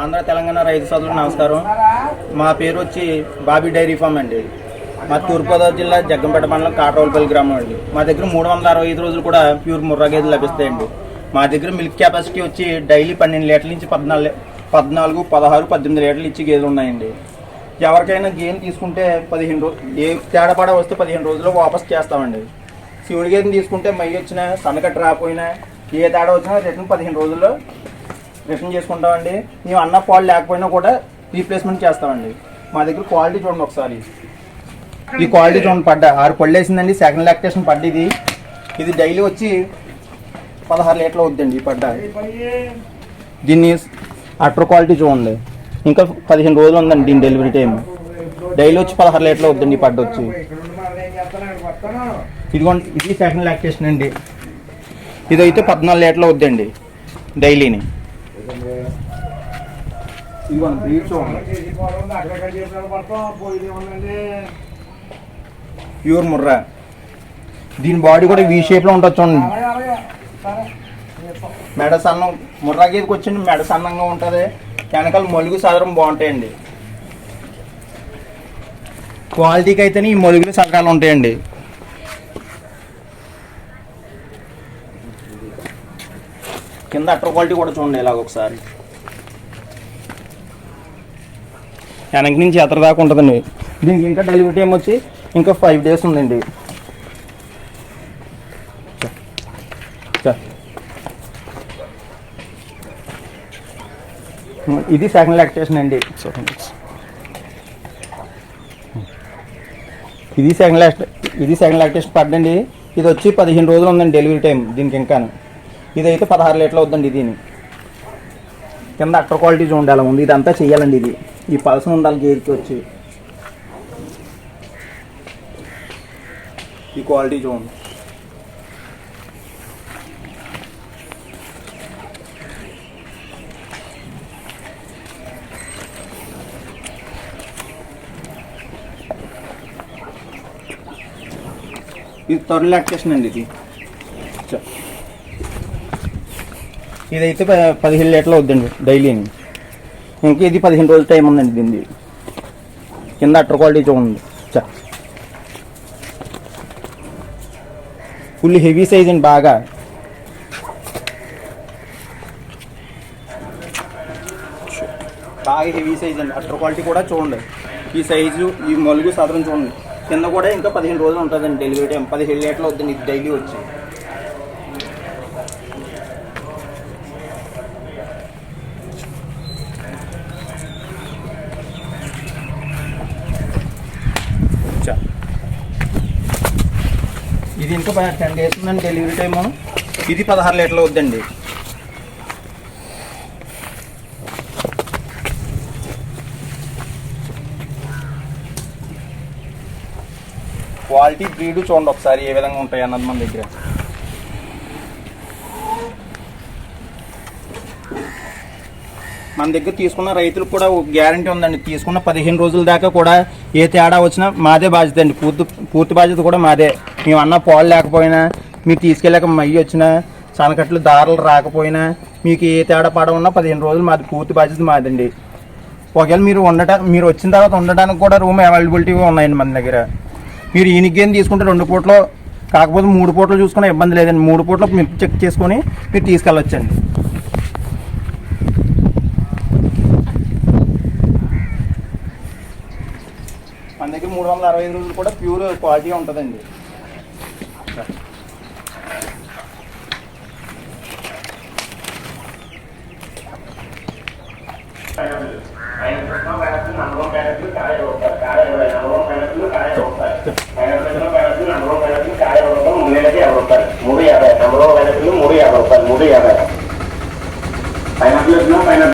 ఆంధ్ర తెలంగాణ రైతు సోదరులకు నమస్కారం. మా పేరు వచ్చి బాబీ డైరీ ఫామ్ అండి. మా తూర్పుగోదావరి జిల్లా జగ్గంపేట మండలం కాట్రోల్పల్లి గ్రామం అండి. మా దగ్గర 365 రోజులు కూడా ప్యూర్ ముర్రా గేదెలు లభిస్తాయండి. మా దగ్గర మిల్క్ కెపాసిటీ వచ్చి డైలీ 12 లీటర్ల నుంచి 14, 16, 18 లీటర్లు ఇచ్చి గేదెలు ఉన్నాయండి. ఎవరికైనా గేదెలు తీసుకుంటే 15 రోజులు ఏ తేడాపాడ వస్తే 15 రోజుల్లో వాపస్ చేస్తామండి. శివుడి గేదెని తీసుకుంటే మయ్యి వచ్చినా సన్నకట్ట రాకపోయినా ఏ తేడా వచ్చినా రిటర్న్ 15 రోజుల్లో రిటర్న్ చేసుకుంటామండి. మేము అన్న పాలు లేకపోయినా కూడా రీప్లేస్మెంట్ చేస్తామండి. మా దగ్గర క్వాలిటీ చూడండి ఒకసారి. ఈ క్వాలిటీ చూడండి, పడ్డ 6 పళ్ళు వేసిందండి. సెకండ్ లాక్టేషన్ పడ్డ ఇది డైలీ వచ్చి 16 లీటర్లు అవుతుందండి. ఈ పడ్డ దీన్ని అటర్ క్వాలిటీ చూడండి. ఇంకా 15 రోజులు ఉందండి దీని డెలివరీ టైం. డైలీ వచ్చి 16 లీటర్లు అవుతుందండి ఈ పడ్డ వచ్చి. ఇదిగోండి, ఇది సెకండ్ లాక్టేషన్ అండి. ఇదైతే 14 లీటర్లు అవుతుందండి డైలీని. ఇదిగోండి బ్రీడ్ చూడండి, ప్యూర్ ముర్రా. దీని బాడీ కూడా వీ షేప్లో ఉంటుంది చూడండి. మెడ సన్నం, ముర్రా గీతకి వచ్చింది మెడ సన్నంగా ఉంటుంది. వెనకాల మొలుగు సదరం బాగుంటాయండి. క్వాలిటీకి అయితేనే ఈ మొలుగులు సదరాలు ఉంటాయండి. కింద అటర్ క్వాలిటీ కూడా చూడండి ఇలాగ ఒకసారి. వెనక నుంచి ఎత్తర దాకా ఉంటుందండి. దీనికి ఇంకా డెలివరీ టైం వచ్చి ఇంకా 5 డేస్ ఉందండి. ఇది సెకండ్ లాక్టేషన్ అండి. ఇది సెకండ్ లాక్టేషన్ పడ్డండి. ఇది వచ్చి 15 రోజులు ఉందండి డెలివరీ టైం దీనికి. ఇంకా ఇదైతే 16 లీటర్లు అవుతుందండి. దీని కింద అటర్ క్వాలిటీ చూడండి అలా ఉంది. ఇదంతా చెయ్యాలండి. ఇది ఈ పలస ఉండాలి గేర్కి వచ్చి. ఈ క్వాలిటీ చూడండి. ఇది థర్డ్ లాక్టేషన్ అండి. ఇదైతే 15 లీటర్లు అవుద్దండి డైలీని. ఇంకా ఇది 15 రోజుల టైం ఉందండి దీన్ని. కింద అటర్ క్వాలిటీ చూడండి. ఫుల్ హెవీ సైజ్ అండి. బాగా హెవీ సైజ్ అండి. అటర్ క్వాలిటీ కూడా చూడండి. ఈ సైజు, ఈ మొలుగు సదరం చూడండి. కింద కూడా ఇంకా 15 రోజులు ఉంటుందండి డెలివరీ టైం. 17 లీటర్లు అవుతుంది ఇది డైలీ వచ్చి. ఇది ఇంకా 10 డేస్ ఉందండి డెలివరీ టైము. ఇది 16 లీటర్లు అవుద్దండి. క్వాలిటీ బ్రీడ్ చూడండి ఒకసారి ఏ విధంగా ఉంటాయి అన్నది మన దగ్గర. మన దగ్గర తీసుకున్న రైతులకు కూడా గ్యారంటీ ఉందండి. తీసుకున్న 15 రోజుల దాకా కూడా ఏ తేడా వచ్చినా మాదే బాధ్యత అండి. పూర్తి బాధ్యత కూడా మాదే. మేము అన్న పాలు లేకపోయినా, మీరు తీసుకెళ్ళాక మయ్యి వచ్చినా, సనకట్లు దారాలు రాకపోయినా, మీకు ఏ తేడా పాడ ఉన్నా 15 రోజులు మాది, పూర్తి బాధ్యత మాదండి. ఒకవేళ మీరు వచ్చిన తర్వాత ఉండడానికి కూడా రూమ్ అవైలబిలిటీ ఉన్నాయండి మన దగ్గర. మీరు ఈయనకేం తీసుకుంటే 2 పూటలు కాకపోతే 3 పూటలు చూసుకునే ఇబ్బంది లేదండి. 3 పూటలు మీరు చెక్ చేసుకొని మీరు తీసుకెళ్ళొచ్చండి. మన దగ్గర 365 రోజులు కూడా ప్యూర్ క్వాలిటీ ఉంటుందండి. పైనాపిల్